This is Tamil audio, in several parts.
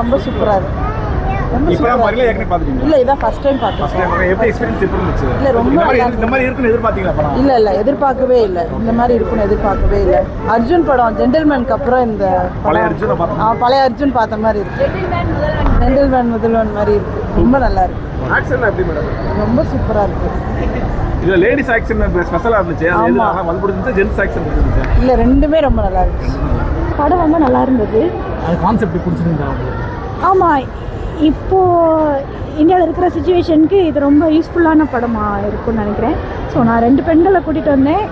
ரொம்ப சூப்பரா இருக்கு. இப்பதான் மரியாதை ஏற்கனவே பாத்துட்டீங்க? இல்ல இதான் ஃபர்ஸ்ட் டைம் பார்த்தேன். எப்படி எக்ஸ்பீரியன்ஸ் எப்படி இருந்துச்சு? இல்ல ரொம்ப இந்த மாதிரி இருக்குன்னு எதிர்பார்த்தீங்களா படம்? இல்ல எதிர்பார்க்கவே இல்ல. இந்த மாதிரி இருக்குன்னு எதிர்பார்க்கவே இல்ல. அர்ஜுன் படம் ஜென்டில்மேனுக்கு அப்புறம் இந்த பழைய அர்ஜுன் பார்த்தோம். பழைய அர்ஜுன் பார்த்த மாதிரி இருக்கு. ஜென்டில்மேன் முதல்வன் மாதிரி இருக்கு. ரொம்ப நல்லா இருக்கு. ஆக்ஷன் எப்படி மேடம்? ரொம்ப சூப்பரா இருக்கு. இல்ல லேடிஸ் ஆக்ஷன் ஸ்பெஷலா இருந்துச்சு. அது எதுனால வல்புடிச்சு ஜென்ஸ் ஆக்ஷன் இருந்துச்சு? இல்ல ரெண்டுமே ரொம்ப நல்லா இருக்கு. படம் ரொம்ப நல்லா இருந்தது. அது கான்செப்ட் பிடிச்சிருந்தா? ஆமாம், இப்போது இந்தியாவில் இருக்கிற சுச்சுவேஷனுக்கு இது ரொம்ப யூஸ்ஃபுல்லான படமாக இருக்கும்னு நினைக்கிறேன். ஸோ நான் 2 பெண்களை கூட்டிகிட்டு வந்தேன்.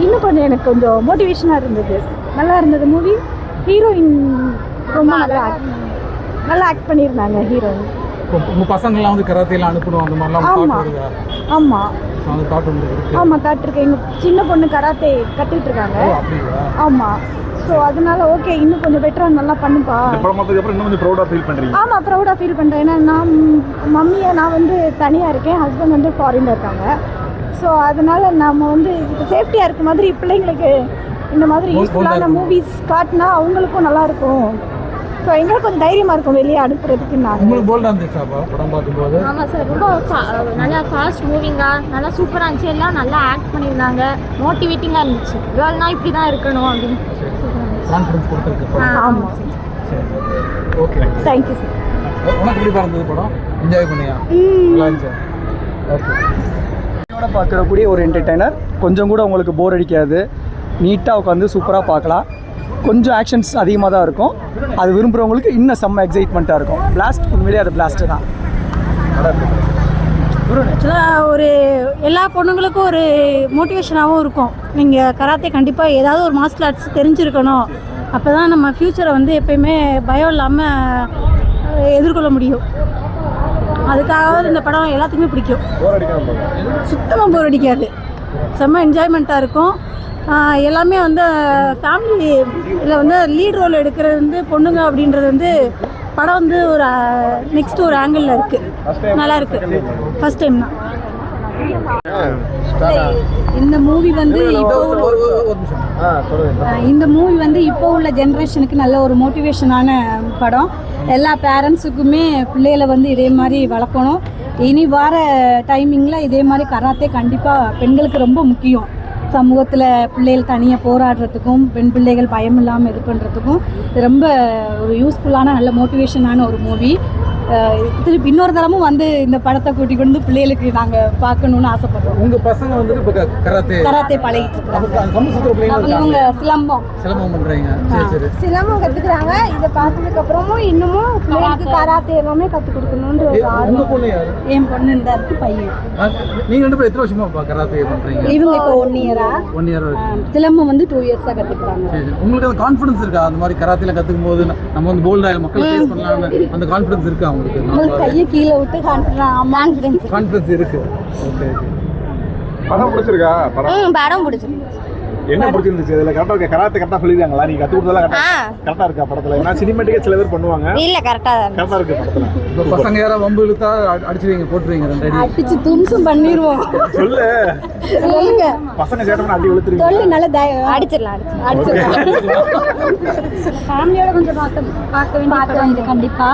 இன்னும் கொஞ்சம் எனக்கு கொஞ்சம் மோட்டிவேஷனாக இருந்தது. நல்லா இருந்தது மூவி. ஹீரோயின் ரொம்ப நல்லா ஆக்ட் பண்ணியிருந்தாங்க. ஹீரோயின் உங்கள் பசங்கள்லாம் வந்து கராத்தேலாம் அனுப்பணும் அந்த மாதிரிலாம்? ஆமாம் காட்டிருக்கேன். எங்கள் சின்ன பொண்ணு கராத்தே கற்றுக்கிட்டு இருக்காங்க. ஆமாம். ஸோ அதனால ஓகே, இன்னும் கொஞ்சம் பெட்டராக நல்லா பண்ணுப்பா. இன்னும் கொஞ்சம் ப்ரௌடாக ஃபீல் பண்ணுறீங்க? ஆமாம், ப்ரௌடாக ஃபீல் பண்ணுறேன். ஏன்னா நான் வந்து தனியாக இருக்கேன், ஹஸ்பண்ட் வந்து ஃபாரினில் இருக்காங்க. ஸோ அதனால நம்ம வந்து இப்போ சேஃப்டியாக இருக்க மாதிரி பிள்ளைங்களுக்கு இந்த மாதிரி யூஸ்ஃபுல்லான மூவிஸ் காட்டினா அவங்களுக்கும் நல்லாயிருக்கும். ஸோ எங்களுக்கு கொஞ்சம் தைரியமாக இருக்கும் வெளியே அனுப்புறதுக்கு. உங்களுக்கு போல்டாக இருந்துச்சா படம் பார்க்கும்போது? ஆமாம் சார், ரொம்ப நல்லா ஃபாஸ்ட் மூவிங்காக நல்லா சூப்பராக இருந்துச்சு. எல்லாம் நல்லா ஆக்ட் பண்ணியிருந்தாங்க. மோட்டிவேட்டிங்காக இருந்துச்சு. கேர்ள்னா இப்படி தான் இருக்கணும் அப்படின்னு கான்ஃபிடன்ஸ் கொடுத்துருக்கு. ஆமாம் சரி, ஓகே, தேங்க்யூ சார். உனக்கு எப்படி இருந்தது படம்? என்ஜாய் பண்ணியா? நல்லா இருந்துச்சு. ஓகே, பார்க்கக்கூடிய ஒரு என்டர்டெய்னர். கொஞ்சம் கூட உங்களுக்கு போர் அடிக்காது. நீட்டாக உட்காந்து சூப்பராக பார்க்கலாம். கொஞ்சம் ஆக்ஷன்ஸ் அதிகமாக தான் இருக்கும். அது விரும்புகிறவங்களுக்கு இன்னும் செம்ம எக்ஸைட்மெண்ட்டாக இருக்கும். பிளாஸ்ட் உண்மையிலேயே அது பிளாஸ்ட்டு தான். ஆக்சுவலாக ஒரு எல்லா பொண்ணுங்களுக்கும் ஒரு மோட்டிவேஷனாகவும் இருக்கும். நீங்கள் கராத்தே கண்டிப்பாக ஏதாவது ஒரு மார்ஷல் ஆர்ட்ஸ் தெரிஞ்சிருக்கணும். அப்போ தான் நம்ம ஃப்யூச்சரை வந்து எப்பயுமே பயம் இல்லாமல் எதிர்கொள்ள முடியும். அதுக்காக இந்த படம் எல்லாத்துக்குமே பிடிக்கும். சுத்தமாக போர் அடிக்காது. செம்ம என்ஜாய்மெண்ட்டாக இருக்கும். எல்லாமே வந்து ஃபேமிலியில் வந்து லீட் ரோல் எடுக்கிறது வந்து பொண்ணுங்க அப்படின்றது வந்து படம் வந்து ஒரு நெக்ஸ்ட் ஒரு ஆங்கிளில் இருக்குது. நல்லா இருக்குது. ஃபர்ஸ்ட் டைம் தான் இந்த மூவி வந்து. இந்த மூவி வந்து இப்போ உள்ள ஜென்ரேஷனுக்கு நல்ல ஒரு மோட்டிவேஷனான படம். எல்லா பேரண்ட்ஸுக்குமே பிள்ளைகளை வந்து இதே மாதிரி வளர்க்கணும். இனி வர டைமிங்கில் இதே மாதிரி கராத்தே கண்டிப்பாக பெண்களுக்கு ரொம்ப முக்கியம். சமூகத்தில் பிள்ளைகள் தனியாக போராடுறதுக்கும் பெண் பிள்ளைகள் பயம் இல்லாமல் இது பண்ணுறதுக்கும் இது ரொம்ப ஒரு யூஸ்ஃபுல்லான நல்ல மோட்டிவேஷனான ஒரு மூவி. திருப்பி இன்னொரு தரமும் வந்து இந்த படத்தை கூட்டி கொண்டு பிள்ளைகளுக்கு நாங்கள் பார்க்கணுன்னு ஆசைப்படுறோம். உங்கள் பசங்க வந்து இப்போ கராத்தே பழகிட்டு இருக்காங்க. இவங்க சிலம்பம் பண்ணுறாங்க. சிலம்பம் கற்றுக்குறாங்க. இதை பார்த்ததுக்கப்புறமும் இன்னமும் பிள்ளைகளுக்கு கராத்தே எல்லாமே கற்றுக் கொடுக்கணுன்ற ஒரு ஆர்வம். என் பொண்ணு இந்த இருக்கு, பையன். நீங்கள் 2 பேரும் எத்தனை வருஷமா கராத்தே பண்ணுறீங்க? இவங்க இப்போ 1 இயரா. சிலம்பம் வந்து 2 இயர்ஸாக கற்றுக்குறாங்க. உங்களுக்கு அந்த கான்ஃபிடன்ஸ் இருக்கா? அந்த மாதிரி கராத்தேல கற்றுக்கும் போது நம்ம வந்து போல்டாக மக்களை ஃபேஸ் பண்ணலாம் அந்த கான்ஃபிடன்ஸ் இருக்கா உங்களுக்கு? கையை கீழே விட்டு கான்ஃபிடன்ஸ் இருக்கு. ஓகே, படம் பிடிச்சிருக்கா? படம் பிடிச்சிருக்கு. என்ன பிடிச்சிருந்துச்சு? இதுல கரெக்டா கராத்தே கரெக்டா சொல்லிருக்காங்களா? நீங்க கத்து கொடுத்ததெல்லாம் கரெக்டா இருக்கா படத்துல? ஏன்னா சினிமேட்டிக்கா சில பேர் பண்ணுவாங்க. இல்ல, கரெக்டா இருக்கு படத்துல. இப்போ பசங்க யாரா வம்பு இழுத்தா அடிச்சுவீங்க, போட்டுருவீங்க? 2 அடி அடிச்சு தும்சம் பண்ணிடுவோம். சொல்லுங்க. பசங்க சேட்டம்னா அடி இழுத்துறீங்க? சொல்லு, நல்ல அடிச்சிடலாம். ஃபேமிலியோட கொஞ்சம் பார்க்க வேண்டிய படம் இது கண்டிப்பா.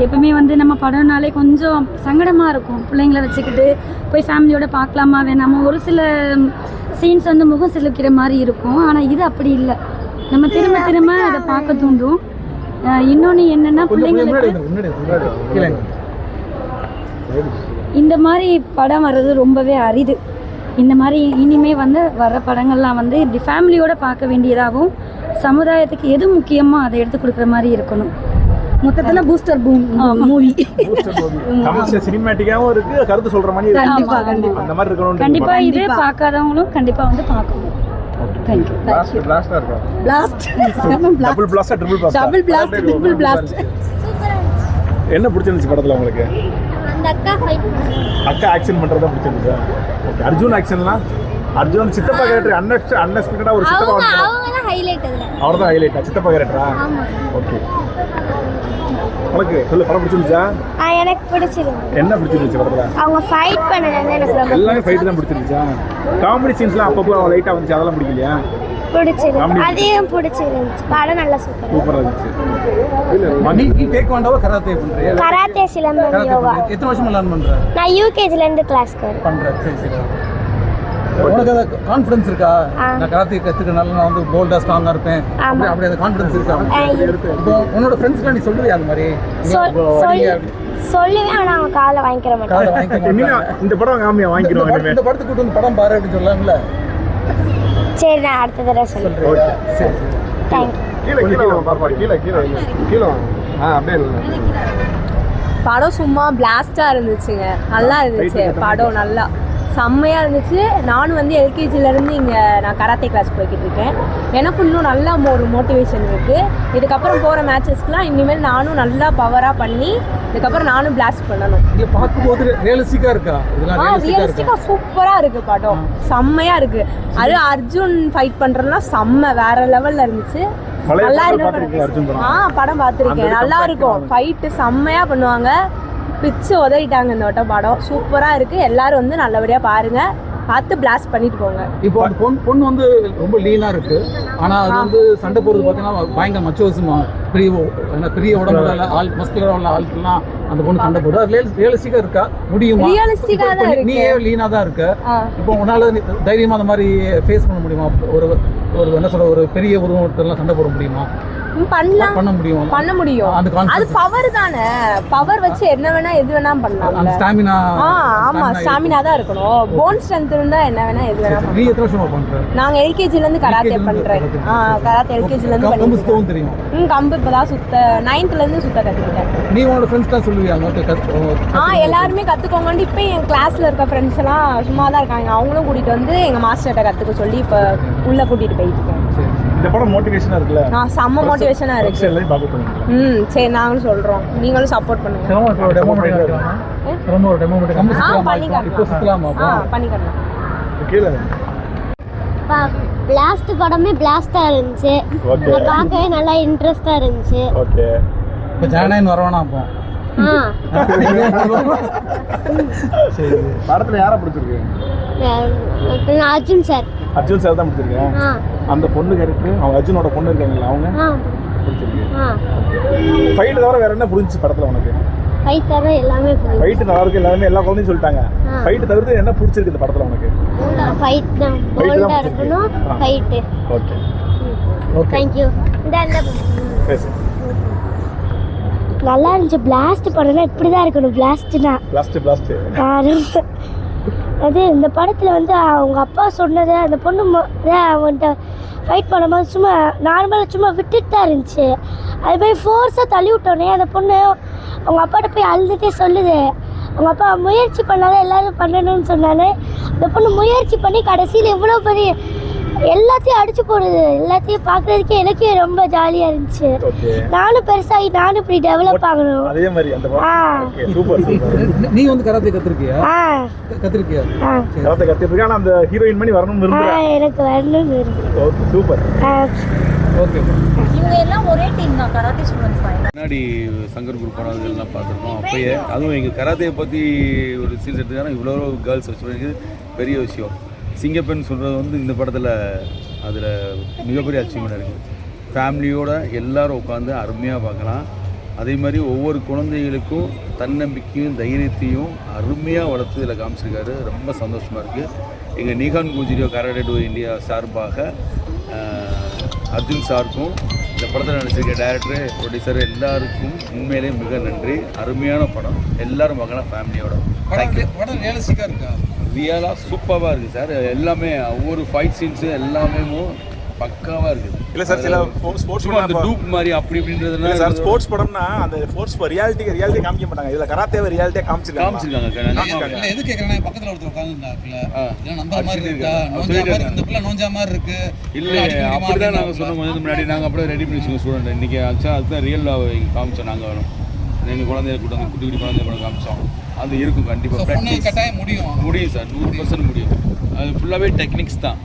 எப்பவுமே வந்து நம்ம படம்னாலே கொஞ்சம் சங்கடமா இருக்கும். பிள்ளைங்களை வச்சுக்கிட்டு போய் ஃபேமிலியோட பார்க்கலாமா வேணாமா, ஒரு சில சீன்ஸ் வந்து முகம் செலுக்கிற மாதிரி இருக்கும். ஆனால் இது அப்படி இல்லை. நம்ம திரும்ப அதை பார்க்க தூண்டும். இன்னொன்று என்னென்னா, பிள்ளைங்களுக்கு இந்த மாதிரி படம் வர்றது ரொம்பவே அரிது. இந்த மாதிரி இனிமே வந்து வர்ற படங்கள்லாம் வந்து இப்படி ஃபேமிலியோட பார்க்க வேண்டியதாகவும் சமுதாயத்துக்கு எது முக்கியமோ அதை எடுத்து கொடுக்குற மாதிரி இருக்கணும். மொத்தத்தில் பூஸ்டர் மூவி. சினிமேட்டிக்காவும் இருக்கு, கருத்து சொல்ற மாதிரி கண்டிப்பா அந்த மாதிரி இருக்கணும். கண்டிப்பா இது பார்க்காதவங்களும் கண்டிப்பா வந்து பார்க்கணும். Thank you. பிளாஸ்டா இருக்கா? Blast double blast, triple blast. என்ன பிடிச்சிருந்துச்சு படத்துல உங்களுக்கு? அந்த அக்கா ஆக்ஷன் பண்றத பிடிச்சிருந்துச்சா? ஓகே, அர்ஜுன் ஆக்ஷன்லாம் அர்ஜுன் சித்தப்பா கேரக்டர் அன்எக்ஸ்பெக்டடா ஒரு சித்தப்பா அவங்க ஹைலைட். அவர்தான் ஹைலைட்டா? சித்தப்பா கேரக்டரா? ஓகே, உனக்கு சொல்லு, படம் பிடிச்சிருந்துச்சா? எனக்கு பிடிச்சிருக்கு. என்ன பிடிச்சிருந்துச்சு படத்துல? அவங்க ஃபைட் பண்ணது எனக்கு ரொம்ப. எல்லாமே ஃபைட் தான் பிடிச்சிருந்துச்சா? காமெடி சீன்ஸ்லாம் அப்பப்போ லைட்டா வந்துச்சு, அதெல்லாம் பிடிக்கலையா? பிடிச்சிருக்கு, அதையும் பிடிச்சிருந்துச்சு. படம் நல்லா சூப்பராக சூப்பராக இருந்துச்சு. நீ டேக் வாண்டாவா கராத்தே பண்றியா? கராத்தே, சிலம்பம், யோகா. எத்தனை வருஷமா லேர்ன் பண்ற? நான் யூகேஜிலேருந்து கிளாஸ்க்கு பண்றேன். சரி சரி. உனக்கு அந்த கான்ஃபிடன்ஸ் இருக்கா? நான் கராத்தே கற்றுக்கனால நான் வந்து போல்டா ஸ்ட்ராங்கா இருப்பேன் அப்படி அந்த கான்ஃபிடன்ஸ் இருக்கா? இப்போ உன்னோட ஃப்ரெண்ட்ஸ்க்கு நீ சொல்லுவியா அந்த மாதிரி? சொல்லுவேன், ஆனால் அவங்க காலை வாங்கிக்கிற மாட்டேன். இந்த படம் வாங்கிக்கிறோம். இந்த படத்துக்கு கூட்டு வந்து படம் பாரு அப்படின்னு சொல்லலாம்ல? சரி, நான் அடுத்த தடவை சொல்றேன். சரி. கீழே அப்படியே படம் சும்மா பிளாஸ்டாக இருந்துச்சுங்க. நல்லா இருந்துச்சு படம், நல்லா செம்மையாக இருந்துச்சு. நானும் வந்து எல்கேஜிலேருந்து இங்கே நான் கராத்தே கிளாஸ் போய்கிட்டு இருக்கேன். எனக்கும் இன்னும் நல்லா ஒரு மோட்டிவேஷன் இருக்குது. இதுக்கப்புறம் போகிற மேட்சஸ்க்குலாம் இனிமேல் நானும் நல்லா பவராக பண்ணி இதுக்கப்புறம் நானும் பிளாஸ்ட் பண்ணணும். இங்கே பார்க்கும்போது ரியலிஸ்டிக்காக இருக்கா? ரியலிஸ்டிக்காக சூப்பராக இருக்குது படம், செம்மையாக இருக்குது. அது அர்ஜுன் ஃபைட் பண்ணுறதுலாம் செம்ம வேற லெவலில் இருந்துச்சு. நல்லா இருக்கு. படம் பார்த்துருக்கேன், நல்லா இருக்கும். ஃபைட்டு செம்மையாக பண்ணுவாங்க. பிச்சு உதறிட்டாங்க இந்த வட்டம். படம் சூப்பராக இருக்குது. எல்லாரும் வந்து நல்லபடியாக பாருங்கள், பார்த்து பிளாஸ்ட் பண்ணிட்டு போங்க. இப்போ அந்த பொண்ணு வந்து ரொம்ப லீனாக இருக்கு, ஆனால் அது வந்து சண்டை போடுறது பார்த்தீங்கன்னா பயங்கர மச்சோசமா பெரிய உடம்புல ஆள் மஸ்குலராக உள்ள ஆளுக்கெல்லாம் அந்த பொண்ணு சண்டை போடுது. அது ரியலிஸ்டிக்காக இருக்கா? முடியுமா? ரியலிஸ்டிக்காக தான் இருக்கு. நீயே லீனாக தான் இருக்க. இப்போ உன்னால தைரியமாக அந்த மாதிரி ஃபேஸ் பண்ண முடியுமா? ஒரு என்ன சொல்ற, ஒரு பெரிய உருவத்தெல்லாம் சண்டை போட முடியுமா? பண்ண முடியும். அது பவர் தானே. பவர் வச்சு என்ன வேணா எது வேணா பண்ணலாம். ஸ்டாமினா. ஆமா, ஸ்டாமினா தான் இருக்கணும். போன் ஸ்ட்ரென்த் இருந்தா என்ன வேணா எது வேணா பண்ணலாம். நீ எத்தனை வருஷமா பண்ற? நாங்க எல்கேஜில இருந்து கராத்தே பண்றேன். கராத்தே எல்கேஜில இருந்து கம்பு சுத்தவும் தெரியும்? கம்பு இப்பதான் சுத்த 9th ல இருந்து சுத்த கத்துக்கிட்டேன். நீ உன்னோட ஃப்ரெண்ட்ஸ் தான் சொல்லுவியா? எல்லாருமே கத்துக்கோங்கன்னு. இப்போ என் கிளாஸ்ல இருக்க ஃப்ரெண்ட்ஸ் எல்லாம் சும்மா தான் இருக்காங்க. அவங்களும் கூட்டிட்டு வந்து எங்க மாஸ்டர்கிட்ட கத்துக்க சொல்லி இப்ப உள்ள கூட்டிட்டு போயிட்டு இருக்கேன். இந்த படம் மோட்டிவேஷனா இருக்குல்ல? செம்ம மோட்டிவேஷனா இருக்கு. சரி, நாங்களும் சொல்றோம், நீங்களும் சப்போர்ட் பண்ணுங்க. பிளாஸ்ட் படமே பிளாஸ்டா இருந்துச்சு. பார்க்கவே நல்லா இன்ட்ரெஸ்டா இருந்துச்சு. ஓகே, இப்போ ஜனநாயகன் வரவேனா? அப்போ சரி, படத்துல யாரை பிடிச்சிருக்கு? அர்ஜுன் சார். அர்ஜுன் சார் தான் பிடிச்சிருக்கேன். அந்த பொண்ணு கேரக்டர், அவங்க அர்ஜுனோட பொண்ணு இருக்காங்களா, அவங்க பிடிச்சிருக்கு. ஃபைட் தவிர வேற என்ன புரிஞ்சுச்சு படத்துல உனக்கு? ஃபைட் தவிர எல்லாமே புரியுது. ஃபைட் நல்லா இருக்கு, எல்லாமே எல்லா குழந்தையும் சொல்லிட்டாங்க. ஃபைட் தவிர்த்து என்ன பிடிச்சிருக்கு இந்த படத்துல உனக்கு? ஃபைட் தான், போல்டா இருக்கணும். ஃபைட். Okay, thank you. இந்த பேசு. நல்லா இருந்துச்சு. பிளாஸ்ட் படம்னா இப்படி தான் இருக்கணும். பிளாஸ்ட்னா அது இந்த படத்தில் வந்து அவங்க அப்பா சொன்னதை அந்த பொண்ணு அவன்கிட்ட ஃபைட் பண்ணும்போது சும்மா நார்மலாக சும்மா விட்டுட்டு தான் இருந்துச்சு. அது போய் ஃபோர்ஸாக தள்ளி விட்டோன்னே அந்த பொண்ணு அவங்க அப்பாட்ட போய் அழுதுகிட்டே சொல்லுது, அவங்க அப்பா முயற்சி பண்ணாதான் எல்லோரும் பண்ணணும்னு சொன்னாலே அந்த பொண்ணு முயற்சி பண்ணி கடைசியில் இவ்வளோ பெரிய எல்லாத்தையும் அடிச்சு போடுது. எல்லாத்தையும் பார்க்கறதுக்கே எனக்கே ரொம்ப ஜாலியா இருந்துச்சு. நானும் பெருசாகி நானும் இப்படி டெவலப் ஆகணும். அதே மாதிரி அந்த சூப்பர். நீ வந்து கராத்தே கத்துக்கிட்டியா? கராத்தே கத்துக்கிட்டியா? ஆனா அந்த ஹீரோயின் பண்ணி வரணும்னு விரும்புறேன். எனக்கு வரணும்னு விரும்புறேன். Okay, super. ஓகே, இவங்க எல்லாம் ஒரே டீம் தான், கராத்தே ஸ்டூடண்ட்ஸ் தான். முன்னாடி சங்கர் குரூப் படம் இதெல்லாம் பார்த்துருக்கோம். அப்பயே அதுவும் எங்கள் கராத்தையை பற்றி ஒரு சீன்ஸ் எடுத்துக்கான இவ்வளோ கேர்ள்ஸ் வச்சுருக்கிறது பெரிய விஷயம். சிங்கப்பெண் சொல்கிறது வந்து இந்த படத்தில் அதில் மிகப்பெரிய அச்சீவ்மெண்ட் இருக்குது. ஃபேமிலியோடு எல்லோரும் உட்காந்து அருமையாக பார்க்கலாம். அதே மாதிரி ஒவ்வொரு குழந்தைகளுக்கும் தன்னம்பிக்கையும் தைரியத்தையும் அருமையாக வளர்த்து இதில் காமிச்சிருக்காரு. ரொம்ப சந்தோஷமாக இருக்குது. எங்கள் நீகான் குஜிரியோ கராடே டூ இந்தியா சார்பாக அர்ஜுன் சாருக்கும் இந்த படத்தில் நடிச்சிருக்க டைரக்டரு, ப்ரொடியூசர் எல்லாருக்கும் உண்மையிலேயே மிக நன்றி. அருமையான படம், எல்லோரும் பார்க்கலாம் ஃபேமிலியோட. படம் ரியலிஸ்டிக்காக இருக்கா? ரியலாக சூப்பராக இருக்குது சார். எல்லாமே ஒவ்வொரு ஃபைட் சீன்ஸு எல்லாமே பக்காவாக இருக்குது. இல்லை சார், சில ஸ்போர்ட்ஸ் படம் அந்த டூப் மாதிரி அப்படி இப்படின்றதுனால சார் ஸ்போர்ட்ஸ் படம்னா அந்த ஸ்போர்ட்ஸ் ரியாலிட்டி காமிக்க மாட்டாங்க. இதில் கராத்தேவை ரியாலிட்டியாக காமிச்சிருக்காங்க. எது கேட்குறேன், பக்கத்தில் ஒருத்தர் உட்காந்துருந்தாக்குல நம்பர் மாதிரி இருக்கா, இந்த பிள்ளை நோஞ்சா மாதிரி இருக்கு. இல்லை, அப்படி தான் நாங்கள் சொன்னோம் கொஞ்சம் முன்னாடி. நாங்கள் அப்படியே ரெடி பண்ணி வச்சுக்கோங்க ஸ்டூடெண்ட். இன்றைக்கி ஆக்சுவலாக அதுதான் ரியலாக காமிச்சோம். நாங்கள் வேணும் எங்கள் குழந்தைய கூட்டம் குட்டி குட்டி குழந்தைய படம் காமிச்சோம். அது இருக்கும் கண்டிப்பாக. கட்டாயம் முடியும் சார், 100% முடியும். அது ஃபுல்லாகவே டெக்னிக்ஸ் தான்.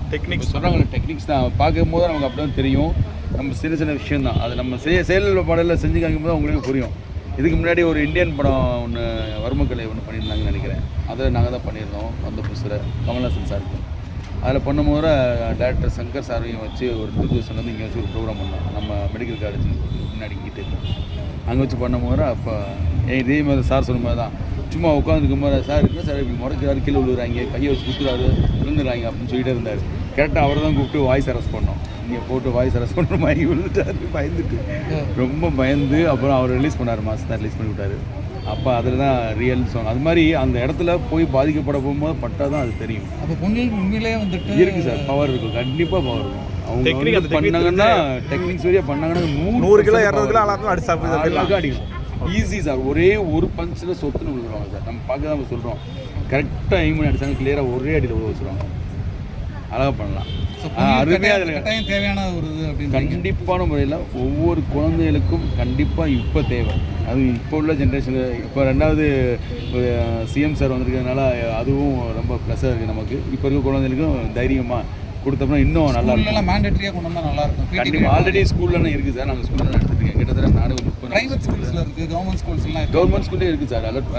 சொல்கிறாங்களே டெக்னிக்ஸ் தான். பார்க்கும் போது நமக்கு அப்படி தான் தெரியும். நம்ம சின்ன சின்ன விஷயம் தான். அது நம்ம செயலில் பாடலில் செஞ்சு காமிக்கும் போது உங்களுக்கு புரியும். இதுக்கு முன்னாடி ஒரு இந்தியன் படம் ஒன்று வர்மக்கலை ஒன்று பண்ணியிருந்தாங்கன்னு நினைக்கிறேன். அதை நாங்கள் தான் பண்ணியிருந்தோம். அந்த புதுசில் கமல்ஹாசன் சாருக்கு அதில் பண்ணும்போது டேரக்டர் சங்கர் சாரையும் வச்சு ஒரு 2000 இங்கே வச்சு ஒரு ப்ரோக்ராம் பண்ணோம் நம்ம மெடிக்கல் காலேஜ் முன்னாடி இங்கிட்டு அங்கே வச்சு பண்ணும்போது அப்போ இதே மாதிரி சார் சொன்ன மாதிரி தான் சும்மா உட்காந்துருக்கும் போது சார் இருந்தால் சார் இப்படி முறைக்கிறாரு கீழே விழுகிறாங்க கையை வச்சு குத்துறாரு விழுந்துறாங்க அப்படின்னு சொல்லிட்டு இருந்தார். கரெக்டாக அவரை தான் கூப்பிட்டு வாய்ஸ் அரெஸ்ட் பண்ணோம். இங்கே போட்டு வாய்ஸ் அரெஸ்ட் பண்ணுற மாதிரி விழுந்துட்டாரு பயந்துட்டு ரொம்ப பயந்து அப்புறம் அவர் ரிலீஸ் பண்ணார் மாதம் தான் ரிலீஸ் பண்ணி விட்டார். அப்போ அதில் தான் ரியல் சாங் அது மாதிரி அந்த இடத்துல போய் பாதிக்கப்பட போகும்போது பட்டால் தான் அது தெரியும். அப்போ பொண்ணுங்களுக்கு உண்மையிலேயே வந்துட்டு இருக்குது சார் பவர் இருக்கும் கண்டிப்பாக பவர் இருக்கும். அவங்க பண்ணாங்கன்னா டெக்னிக்ஸ் வழியாக பண்ணாங்கன்னா 100 கிலோ 200 கிலோ எல்லாருக்கும் அடிக்கும் ஈஸி சார். ஒரே ஒரு பஞ்சில் சொத்துன்னு விழுந்துருவாங்க சார். நம்ம பார்க்க தான் சொல்கிறோம் கரெக்டாக எய்ம் பண்ணி அடிச்சாங்க கிளியராக ஒரே அடியில் விழ வச்சுருவாங்க. அழகாக பண்ணலாம். அதுவுமே அதில் தேவையான ஒரு இது அப்படின்னு கண்டிப்பான முறையில் ஒவ்வொரு குழந்தைகளுக்கும் கண்டிப்பாக இப்போ தேவை. அது இப்போ உள்ள ஜென்ரேஷனில் இப்போ 2வது சிஎம் சார் வந்திருக்கிறதுனால அதுவும் ரொம்ப ப்ளஸ்ஸாக இருக்குது நமக்கு. இப்போ இருக்க குழந்தைகளுக்கும் தைரியமாக கொடுத்தோம்னா இன்னும் நல்லா இருக்கும். மேண்டேட்டரியாக கொண்டு வந்தால் நல்லாயிருக்கும். கண்டிப்பாக ஆல்ரெடி ஸ்கூல்லலாம் இருக்குது சார். நாங்கள் ஸ்கூலில் எடுத்துருக்கேன் கிட்டத்தட்ட நானும் ப்ரைவேட் ஸ்கூல்ஸில் இருக்குது கவர்மெண்ட் ஸ்கூல்ஸ்லாம் கவர்மெண்ட் ஸ்கூல்லே இருக்குது சார். அலர்ட்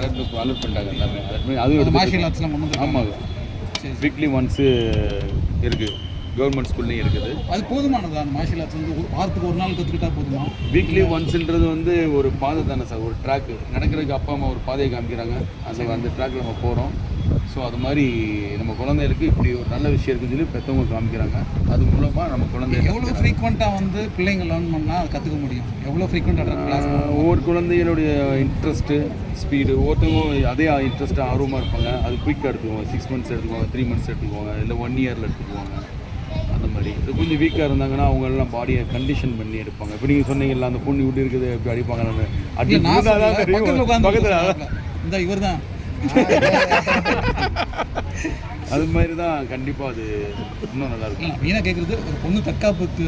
பண்ணிட்டாங்க எல்லாமே அலர்ட் பண்ணி அது மார்ஷியல் ஆர்ட்ஸ்லாம் கொண்டு ஆமாம் வீக்லி ஒன்ஸு இருக்குது கவர்மெண்ட் ஸ்கூல்லையும் இருக்குது. அது போதுமானதா மார்ஷியல் ஆர்ட்ஸ் வந்து வாரத்துக்கு ஒரு நாள் கற்றுக்கிட்டா போதுமா? வீக்லி ஒன்ஸுன்றது வந்து ஒரு பாதை தானே சார். ஒரு ட்ராக்கு நடக்கிறதுக்கு அப்பா அம்மா ஒரு பாதையை காமிக்கிறாங்க. அந்த ட்ராக்கில் நம்ம போகிறோம். ஸோ அது மாதிரி நம்ம குழந்தைகளுக்கு இப்படி ஒரு நல்ல விஷயம் இருக்குன்னு சொல்லி பெற்றவங்க காமிக்கிறாங்க. அது மூலமாக நம்ம குழந்தைங்க எவ்வளோ ஃப்ரீக்வெண்ட்டாக வந்து பிள்ளைங்க லேர்ன் பண்ணால் அதை கற்றுக்க முடியும்? எவ்வளோ ஃப்ரீக்வெண்ட்டாக கிளாஸ்? ஒவ்வொரு குழந்தைகளுடைய இன்ட்ரெஸ்ட்டு ஸ்பீடு ஒவ்வொருத்தவங்க அதே இன்ட்ரெஸ்ட்டாக ஆர்வமாக இருப்பாங்க. அது குயிக்காக எடுத்துக்குவாங்க. 6 months எடுத்துக்குவாங்க, 3 months எடுத்துக்குவாங்க, இல்லை 1 year எடுத்துக்குவாங்க. அந்த மாதிரி கொஞ்சம் வீக்காக இருந்தாங்கன்னா அவங்களெல்லாம் பாடியை கண்டிஷன் பண்ணி எடுப்பாங்க. இப்போ நீங்கள் சொன்னீங்கல்ல அந்த பொண்ணு இப்படி இருக்குது எப்படி அடிப்பாங்க அடி பக்கத்தில் இந்த இவர் தான் அது மாதிரி தான் கண்டிப்பாக அது இன்னும் நல்லா இருக்கும். மெயினாக கேட்குறது ஒரு பொண்ணு தற்காப்புக்கு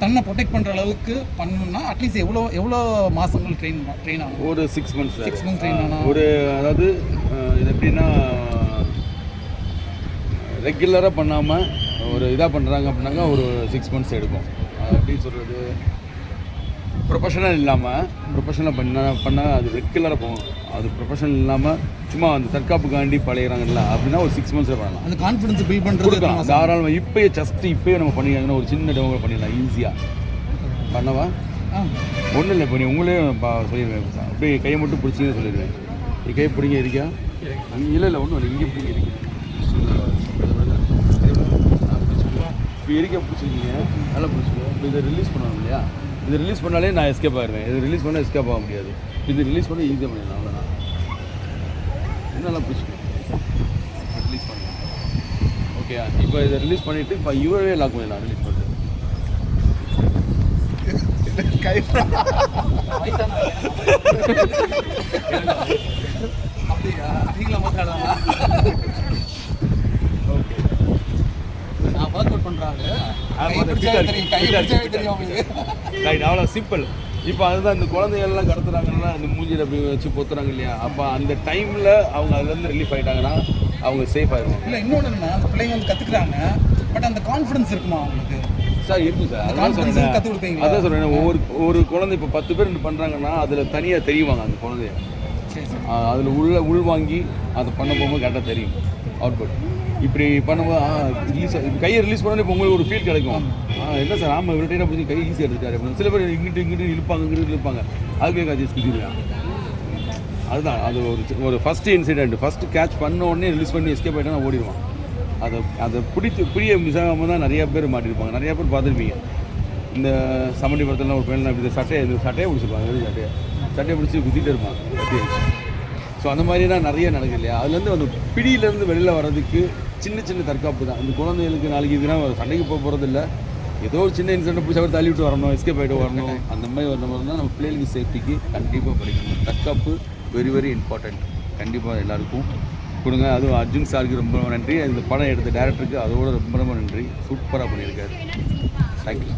தன்னை ப்ரொடெக்ட் பண்ணுற அளவுக்கு பண்ணணும்னா அட்லீஸ்ட் எவ்வளோ மாதங்கள் ட்ரெயின் ஆகும்? ஒரு 6 months 6 months ட்ரெயின் ஆனால் ஒரு அதாவது இது எப்படின்னா ரெகுலராக பண்ணாமல் ஒரு இதாக பண்ணுறாங்க அப்படின்னாங்க ஒரு 6 months எடுக்கும். அது எப்படி சொல்கிறது ப்ரொஃபஷனல் இல்லாமல் ப்ரொஃபஷனலாக பண்ணால் அது ரெகுலராக போகும். அது ப்ரொஃபஷனல் இல்லாமல் சும்மா அந்த தற்காப்புக்காண்டி பழையிறாங்கல்ல அப்படின்னா ஒரு 6 months பண்ணலாம். அந்த கான்ஃபிடன்ஸ் பில்ட் பண்ணுறது தாராளமாக இப்போயே நம்ம பண்ணிக்காங்கன்னா ஒரு சின்ன டெமோ பண்ணிடலாம் ஈஸியாக. பண்ணவா ஒன்றும் இல்லை. இப்போ நீ உங்களே சொல்லிடுவேன். அப்படியே கையை மட்டும் பிடிச்சிங்கன்னு சொல்லிடுவேன். நீ கையை பிடிங்க இருக்கா? இல்லை ஒன்றும் இல்லை இங்கே பிடிங்க இருக்கு. இப்போ இருக்க பிடிச்சிருக்கீங்க நல்லா பிடிச்சிருக்கோம். இப்போ இதை ரிலீஸ் பண்ணுவாங்க இல்லையா? இது ரிலீஸ் பண்ணாலே நான் எஸ்கேப் ஆகிடுவேன். இது ரிலீஸ் பண்ணால் எஸ்கேப் ஆக முடியாது. இது ரிலீஸ் பண்ணி ஈஸியாக பண்ணிடலாம். அவ்வளோதான். என்னெல்லாம் பிடிச்சிக்கோங்க ரிலீஸ் பண்ணலாம். ஓகே இப்போ இதை ரிலீஸ் பண்ணிவிட்டு இப்போ யூஏவே லாக் பண்ணிடலாம். ரிலீஸ் பண்ணிட்டு ஓகே நான் ஒர்க் அவுட் பண்ணுறாங்க ரைட் அவ்வளோ சிம்பிள். இப்போ அதுதான் இந்த குழந்தைகள்லாம் கடத்துறாங்கன்னா அந்த மூஞ்சியில் அப்படி வச்சு பொத்துறாங்க இல்லையா? அப்போ அந்த டைமில் அவங்க அதுலேருந்து ரிலீஃப் ஆகிட்டாங்கன்னா அவங்க சேஃப் ஆகிடுவாங்க. இல்லை இன்னொன்று என்னன்னா அந்த பிள்ளைங்க வந்து கற்றுக்குறாங்க பட் அந்த கான்ஃபிடன்ஸ் இருக்குமா அவங்களுக்கு? சார் இருக்கும் சார். அதான் சொல்கிறேன் கற்றுக் கொடுப்பீங்க. அதான் சொல்கிறேன் ஒரு குழந்தை இப்போ 10 பேர் பண்ணுறாங்கன்னா அதில் தனியாக தெரியுவாங்க அந்த குழந்தைய. அதில் உள்வாங்கி அதை பண்ண போகும்போது கரெக்டாக தெரியும் அவுட்புட். இப்படி பண்ணும்போது ரிலீஸ் கையை ரிலீஸ் பண்ணாலும் இப்போ உங்களுக்கு ஒரு ஃபீல் கிடைக்கும். என்ன சார் ஆமாம் இவர்கிட்ட பிடிச்சி கை ஈஸியாக எடுத்துட்டாரு அப்படின்னு. சில பேர் இங்கிட்டு இழுப்பாங்க அதுக்கே காட்சி ஸ்கிடுவாங்க. அதுதான் அது ஒரு ஃபஸ்ட்டு இன்சிடென்ட். ஃபஸ்ட்டு கேட்ச் பண்ண உடனே ரிலீஸ் பண்ணி எஸ்கேப் ஆகிட்டா ஓடிடுவான். அதை புரிய மிஸ் ஆகாமல் தான் நிறையா பேர் மாட்டிருப்பாங்க. நிறையா பேர் பார்த்துருப்பீங்க. இந்த சமண்டி படத்துலாம் ஒரு பையன் இப்படி சட்டையை பிடிச்சிருப்பாங்க. சட்டையை பிடிச்சி குத்திட்டு இருப்பான். ஸோ அந்த மாதிரி தான் நிறைய நடக்குது இல்லையா? அதுலேருந்து அந்த பிடியிலேருந்து வெளியில் வர்றதுக்கு சின்ன தற்காப்பு தான். இந்த குழந்தைகளுக்கு நாளைக்கு இதுனா சண்டைக்கு போகிறது இல்லை. ஏதோ ஒரு சின்ன இன்சிடென்ட் பிடிச்சா தள்ளி விட்டு வரணும், எஸ்கேப் ஆகிட்டு வரணும். அந்த மாதிரி வர மாதிரி தான் நம்ம பிள்ளைகளுக்கு சேஃப்டிக்கு கண்டிப்பாக படிக்கணும். தற்காப்பு வெரி இம்பார்ட்டண்ட். கண்டிப்பாக எல்லாருக்கும் கொடுங்க. அதுவும் அர்ஜுன் சாருக்கு ரொம்ப நன்றி. இந்த படம் எடுத்த டேரக்டருக்கு அதோட ரொம்ப நன்றி. சூப்பராக பண்ணியிருக்காரு. தேங்க்யூ.